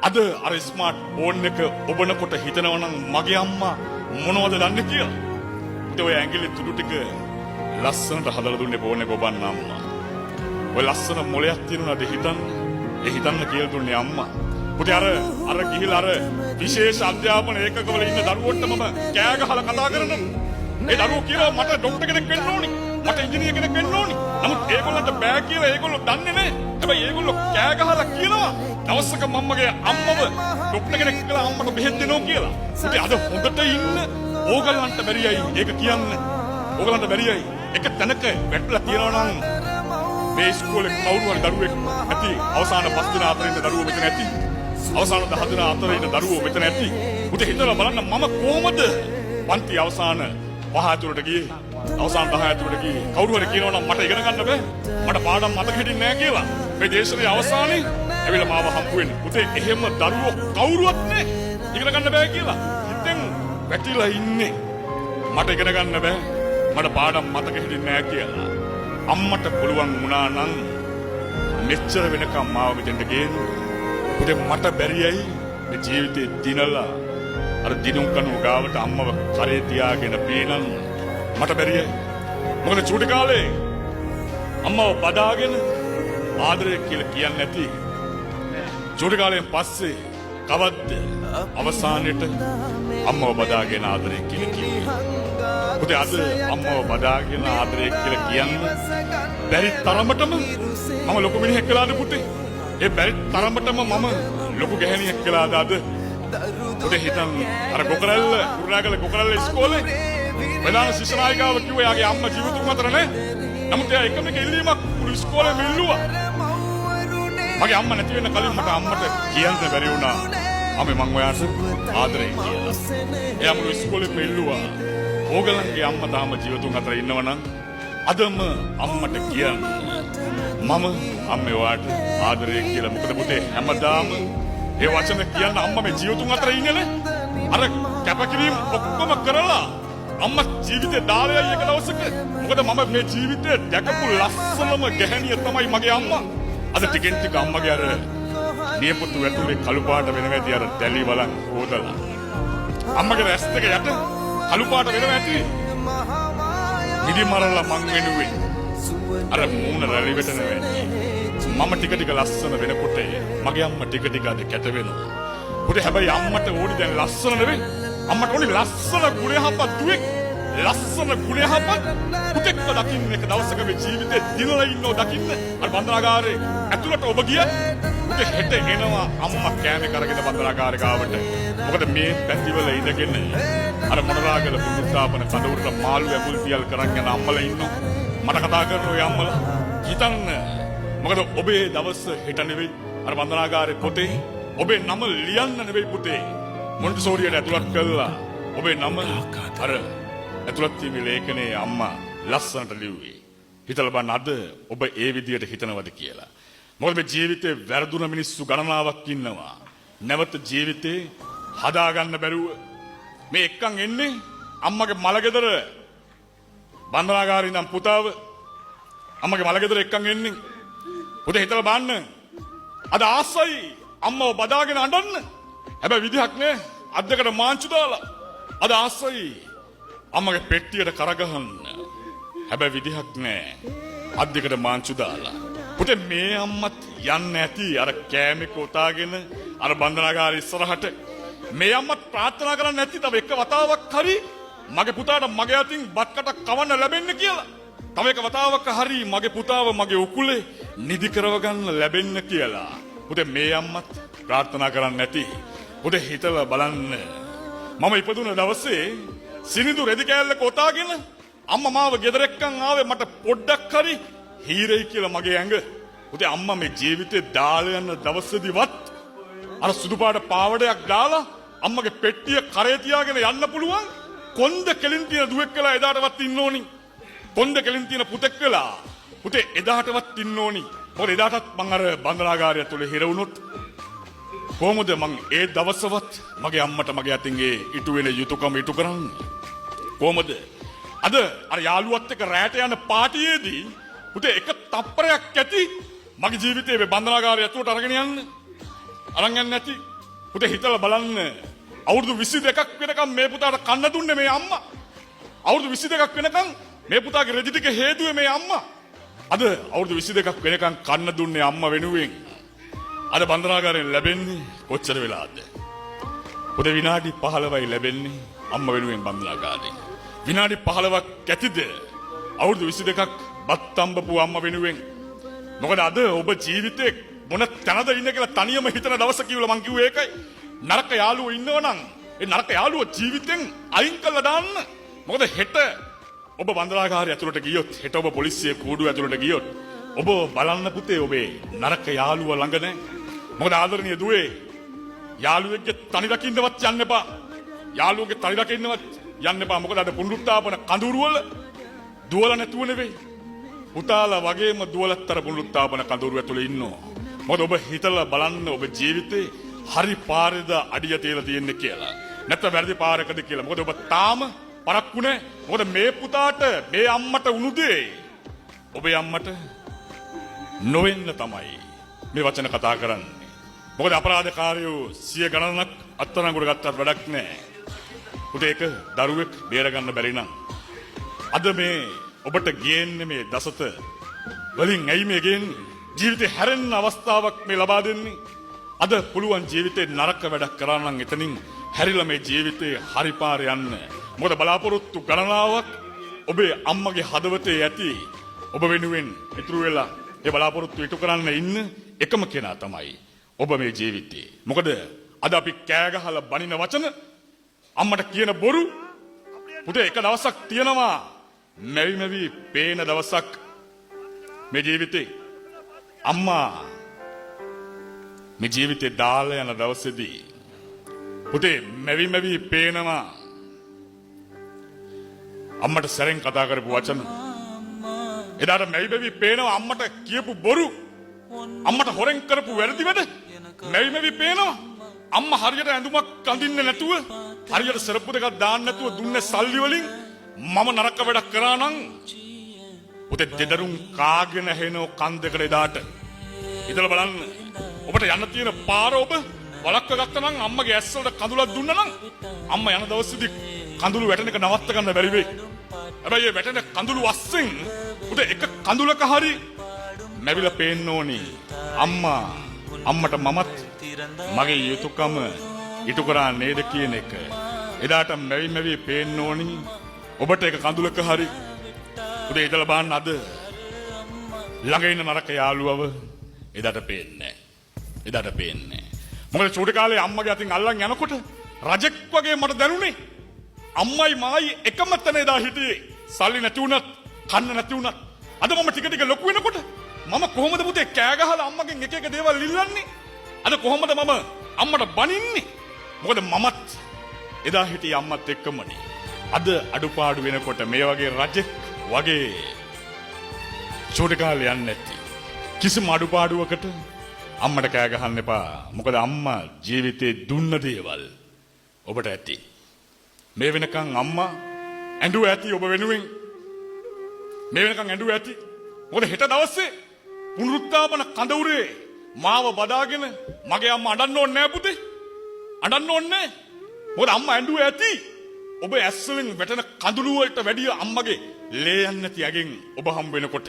අද අර smart phone එක ඔබනකොට හිතනවා නම් මගේ අම්මා මොනවද දන්නේ කියලා. ඔය ඇඟිලි තුඩු ටික ලස්සනට හදලා දුන්නේ ෆෝන් එක ඔබන්න අම්මා. ඔය ලස්සන මොලයක් තියෙනවද හිතන්න. ඒ හිතන්න කියලා දුන්නේ අම්මා. පුතේ අර ගිහිලා අර විශේෂ අධ්‍යාපන ඒකකවල ඉන්න දරුවන්ට මම කෑ ගහලා කතා කරනවා. ඒ දරුවෝ කියනවා මට ડોක්ටර් කෙනෙක් වෙන්න ඕනි. මට ඉංජිනේර කෙනෙක් වෙන්න ඕනි. නමුත් ඒගොල්ලන්ට බෑ කියලා ඒගොල්ලෝ දන්නේ නැහැ. හැබැයි ඒගොල්ලෝ කෑ ගහලා කියනවා දවසක මම්මගේ අම්මව ડોක්ටර් කෙනෙක් කියලා අම්මට බෙහෙත් දෙනවා කියලා. පුතේ අද හොඳට ඉන්න ඕගලන්ට බැරියයි ඒක කියන්න. ඕගලන්ට බැරියයි. එක තැනක වැටලා තියනවා නම් මේ ඉස්කෝලේ කවුරු හරි දරුවෙක් ඇති අවසාන 5 දින අතර ඉන්න දරුවෝ මෙතන ඇති. අවසාන 10 දින අතර ඉන්න දරුවෝ මෙතන ඇති. පුතේ හිතලා බලන්න මම කොහොමද පන්ති අවසාන 5 ඇතුළට ගියේ. අවසාන 10 ඇතුළට ගියේ. කවුරු හරි කියනවා නම් මට ඉගෙන ගන්න බෑ. මට පාඩම් මතක හිටින්නේ නැහැ කියලා. මේ දේශනේ අවසානයේ ඇවිල්ලා මාව හම්බ වෙන්නේ. පුතේ එහෙම දරුවෝ කවුරුවත් නැහැ. ඉගෙන ගන්න බෑ කියලා. හිතෙන් වැටිලා ඉන්නේ. මට ඉගෙන ගන්න බෑ. මට පාඩම් මතක හිටින්නේ නැහැ කියලා. අම්මට පුළුවන් වුණා නම් මෙච්චර වෙනකම් මාව මෙතෙන්ට ගේන්න. පුතේ මට බැරියයි මේ ජීවිතේ දිනලා අර දිනුම් කණු ගාවට අම්මව කරේ තියාගෙන පේනන් මට බැරියයි. මොකද චූටි කාලේ අම්මව බදාගෙන ආදරය කියලා කියන්නේ නැති. චූටි කාලෙන් පස්සේ කවද්ද අවසානෙට අම්මව බදාගෙන ආදරය කියලා කිව්වේ. පුතේ අද අම්මව බදාගෙන ආදරය කියලා කියන්නේ බැරි තරමටම මම ලොකු මිනිහෙක් වෙලාද පුතේ? ඒ බැරි තරමටම මම ලොකු ගැහණියෙක් වෙලාද අද? පුතේ හිතන්න අර ගොකරැල්ල කුරුණාගල ගොකරැල්ල ඉස්කෝලේ ප්‍රධාන ශිෂ්‍ය නායිකාව කිව්වා යාගේ අම්මා ජීවිතුන් අතර නේ. නමුත් එයා එකම එක ඉල්ලීමක් මුළු ඉස්කෝලේ මිල්ලුවා. මගේ අම්මා නැති වෙන්න කලින් මට අම්මට කියන්න බැරි වුණා. අම්මේ මං ඔයාට ආදරේ කියලා. එයා මුළු ඉස්කෝලේ මිල්ලුවා. ඕගලන්ගේ අම්මා තාම ජීවිතුන් අතර ඉන්නවනම් අදම අම්මට කියන්න. මම අම්මේ ඔයාට ආදරේ කියලා. මොකද පුතේ හැමදාම ඒ වචන කියන්න අම්මා මේ ජීවිතුන් අතර ඉන්නේනේ. අර කැපකිරීම ඔක්කොම කරලා අම්මා ජීවිතේ දාලයයි එක දවසක. මොකද මම මේ ජීවිතේ දැකපු ලස්සනම ගැහණිය තමයි මගේ අම්මා. අද ටිකෙන් ටික අම්මගේ අර නියපොතු ඇතුලේ කළු පාට වෙන වැඩි අර දැලි බලන් හොදලා. අම්මගේ ඇස් දෙක යට කළු පාට වෙන ඇති. නිදි මරලා මං වෙනුවේ. අර මූණ රැලි වෙටන වැඩි. මම ටික ටික ලස්සන වෙනකොට මගේ අම්මා ටික ටික අද කැත වෙනවා. පුතේ හැබැයි අම්මට ඕනි දැන් ලස්සන නෙවෙයි. අම්මට ඕනි ලස්සන ගුණයහපත් දුවෙක්. ලස්සන ගුණයහපත් පුතෙක්ව දකින්න එක දවසක මේ ජීවිතේ දිනලා ඉන්නව දකින්න. අර බන්දනාගාරේ ඇතුළට ඔබ ගියා. පුතේ හෙට එනවා අම්මා කෑමේ කරගෙන බන්දනාගාරේ ගාවට. මොකද මේ පැතිවල ඉඳගෙන අර මොනරාගල පුදුත්තාපන කඳවුරට මාළු ඇඹුල් පියල් කරන් යන අම්මලා ඉන්නවා. මට කතා කරන ඔය අම්මලා හිතන්න. මොකද ඔබේ දවස හෙට නෙවෙයි. අර වන්දනාගාරේ පොතේ ඔබේ නම ලියන්න නෙවෙයි පුතේ. මොන්ටිසෝරියට ඇතුළත් කළා. ඔබේ නම අර ඇතුළත් වීමේ ලේඛනයේ අම්මා ලස්සනට ලිව්වේ. හිතලා බලන්න අද ඔබ ඒ විදියට හිතනවද කියලා. මොකද මේ ජීවිතේ වැරදුන මිනිස්සු ගණනාවක් ඉන්නවා. නැවත ජීවිතේ හදාගන්න බැරුව මේ එක්කන් එන්නේ අම්මගේ මලගෙදර බන්දනාගාරේ ඉඳන් පුතාව අම්මගේ මලගෙදර එක්කන් එන්නේ. පුතේ හිතලා බලන්න. අද ආසයි අම්මව බදාගෙන අඬන්න. හැබැයි විදිහක් නෑ. අද්දකට මාංචු දාලා. අද ආසයි අම්මගේ පෙට්ටියට කරගහන්න. හැබැයි විදිහක් නෑ. අද්දකට මාංචු දාලා. පුතේ මේ අම්මත් යන්නේ නැති අර කෑමේ කොටාගෙන අර බන්දනාගාරේ ඉස්සරහට. මේ අම්මත් ප්‍රාර්ථනා කරන්නේ නැති තව එක වතාවක් හරි මගේ පුතාට මගේ අතින් බත් කටක් කවන්න ලැබෙන්න කියලා. තව එක වතාවක හරි මගේ පුතාව මගේ උකුලේ නිදි කරව ගන්න ලැබෙන්න කියලා. පුතේ මේ අම්මත් ප්‍රාර්ථනා කරන්නේ නැති. පුතේ හිතලා බලන්න. මම ඉපදුන දවසේ සිනිඳු රෙදි කෑල්ල කොටාගෙන අම්මා මාව ගෙදර එක්කන් ආවේ මට පොඩ්ඩක් හරි හීරෙයි කියලා මගේ ඇඟ. පුතේ අම්මා මේ ජීවිතේ දාලා යන දවසේදීවත් අර සුදු පාට පාවඩයක් දාලා අම්මගේ පෙට්ටිය කරේ තියාගෙන යන්න පුළුවන් කොන්ද කෙලින් තියෙන දුවෙක් කියලා එදාටවත් ඉන්න ඕනි. කොන්ද කෙලින් තියෙන පුතෙක් වෙලා පුතේ එදාටවත් ඉන්න ඕනි. මොකද එදාටත් මං අර බන්දනාගාරය තුලේ හිර වුණොත් කොහොමද මං ඒ දවසවත් මගේ අම්මට මගේ අතින් ඒ ඉටු වෙන යුතුයකම ඉටු කරන්නේ? කොහොමද? අද අර යාළුවත් එක්ක රැට යන පාටියේදී පුතේ එක තප්පරයක් ඇති මගේ ජීවිතේ මේ බන්දනාගාරය ඇතුළට අරගෙන යන්න. අරන් යන්නේ නැති. පුතේ හිතලා බලන්න අවුරුදු 22ක් වෙනකම් මේ පුතාට කන්න දුන්නේ මේ අම්මා. අවුරුදු 22ක් වෙනකම් මේ පුතාගේ රෙදි ටික හේතුවේ මේ අම්මා. අද අවුරුදු 22ක් වෙනකම් කන්න දුන්නේ අම්මා වෙනුවෙන්. අද බන්ධනාගාරයෙන් ලැබෙන්නේ කොච්චර වෙලාද? පුතේ විනාඩි 15යි ලැබෙන්නේ අම්මා වෙනුවෙන් බන්ධනාගාරයෙන්. විනාඩි 15ක් ඇතිද අවුරුදු 22ක් බත් අම්බපු අම්මා වෙනුවෙන්. මොකද අද ඔබ ජීවිතේ මොන තැනද ඉන්නේ කියලා තනියම හිතන දවස කිව්වල මං කිව්වේ ඒකයි. නරක යාළුවෝ ඉන්නවනම් ඒ නරක යාළුවෝ ජීවිතෙන් අයින් කළා දාන්න. මොකද හෙට ඔබ බන්ධනාගාරය ඇතුළට ගියොත්, හෙට ඔබ පොලිසිය කූඩුව ඇතුළට ගියොත් ඔබ බලන්න පුතේ ඔබේ නරක යාළුවා ළඟ නැහැ. මොකද ආදරණීය දුවේ යාළුවෙක්ගේ තනි රකින්නවත් යන්න එපා. යාළුවගේ තනි රකින්නවත් යන්න එපා. මොකද අද පුනරුත්ථාපන කඳුරු වල දුවල නැතුව නෙවෙයි. පුතාලා වගේම දුවලත්තර පුනරුත්ථාපන කඳුරු ඇතුළේ ඉන්නවා. මොකද ඔබ හිතලා බලන්න ඔබ ජීවිතේ හරි පාරේද අඩිය තියලා තියෙන්නේ කියලා. නැත්නම් වැරදි පාරකද කියලා. මොකද ඔබ තාම පරක්කු නැහැ. මොකද මේ පුතාට මේ අම්මට උණු දේ ඔබේ අම්මට නොවෙන්න තමයි මේ වචන කතා කරන්නේ. මොකද අපරාධකාරයෝ 100 ගණනක් අත්අඩංගුවට ගත්තත් වැඩක් නැහැ. පුතේ ඒක දරුවෙක් බේර ගන්න බැරි නම් අද මේ ඔබට ගේන්නේ මේ දසත වලින් ඇයි මේ ගේන්නේ? ජීවිතේ හැරෙන්න අවස්ථාවක් මේ ලබා දෙන්නේ. අද පුළුවන් ජීවිතේ නරක වැඩක් කරා නම් එතනින් හැරිලා මේ ජීවිතේ හරි පාරේ යන්න. මොකද බලාපොරොත්තු ගණනාවක් ඔබේ අම්මගේ හදවතේ ඇති. ඔබ වෙනුවෙන් ඉතුරු වෙලා ඒ බලාපොරොත්තු ඉටු කරන්න ඉන්න එකම කෙනා තමයි ඔබ මේ ජීවිතේ. මොකද අද අපි කෑ ගහලා බනින වචන, අම්මට කියන බොරු, පුතේ එක දවසක් තියෙනවා මෙවි පේන දවසක් මේ ජීවිතේ. අම්මා මේ ජීවිතේ දාලා යන දවසේදී පුතේ මෙවි පේනවා අම්මට සැරෙන් කතා කරපු වචන. එදාට මෙවි පේනවා අම්මට කියපු බොරු, අම්මට හොරෙන් කරපු වැරදි වැඩ මෙවි පේනවා. අම්මා හරියට ඇඳුමක් අඳින්නේ නැතුව, හරියට සරප්පු දෙකක් දාන්න නැතුව දුන්නේ සල්ලි වලින් මම නරක වැඩක් කරා නම් පුතේ දෙදරුම් කාගෙන හෙනෝ කන් දෙකට එදාට. ඉතල බලන්න ඔබට යන්න තියෙන පාර ඔබ වලක්ව ගත්තා නම් අම්මගේ ඇස් වලට කඳුලක් දුන්නා නම් අම්මා යන දවසේදී කඳුළු වැටෙන එක නවත්ත ගන්න බැරි වෙයි. හැබැයි මේ වැටෙන කඳුළු අස්සෙන් පුතේ එක කඳුලක හරි මැවිලා පේන්න ඕනි. අම්මට මමත් මගේ යුතුයකම ඉටු කරා නේද කියන එක. එදාට මැවි පේන්න ඕනි. ඔබට එක කඳුලක හරි පුතේ ඉතල බලන්න අද ළඟ ඉන්න නරක යාළුවව එදාට පේන්නේ නැහැ. එදාට පේන්නේ නැහැ. මොකද චූටි කාලේ අම්මගේ අතින් අල්ලන් යනකොට රජෙක් වගේ මට දැනුනේ. අම්මයි මායි එකම තැන එදා හිටියේ. සල්ලි නැති වුණත්, කන්න නැති වුණත්. අද මම ටික ටික ලොකු වෙනකොට මම කොහොමද පුතේ කෑ ගහලා අම්මගෙන් එක එක දේවල් ඉල්ලන්නේ? අද කොහොමද මම අම්මට බනින්නේ? මොකද මමත් එදා හිටියේ අම්මත් එක්කමනේ. අද අඩුපාඩු වෙනකොට මේ වගේ රජෙක් වගේ චූටි කාලේ යන්නේ නැති කිසිම අඩුපාඩුවකට අම්මට කෑ ගහන්න එපා. මොකද අම්මා ජීවිතේ දුන්න දේවල් ඔබට ඇති. මේ වෙනකන් අම්මා ඇඬුව ඇති ඔබ වෙනුවෙන්. මේ වෙනකන් ඇඬුව ඇති. මොකද හෙට දවසේ පුනරුත්ථාපන කඳවුරේ මාව බදාගෙන මගේ අම්මා අඬන්න ඕනේ නෑ පුතේ. අඬන්න ඕනේ නෑ. මොකද අම්මා ඇඬුව ඇති. ඔබ ඇස් වලින් වැටෙන කඳුළු වලට වැඩිය අම්මගේ ලේ යන්නේ නැති යගෙන් ඔබ හම්බ වෙනකොට.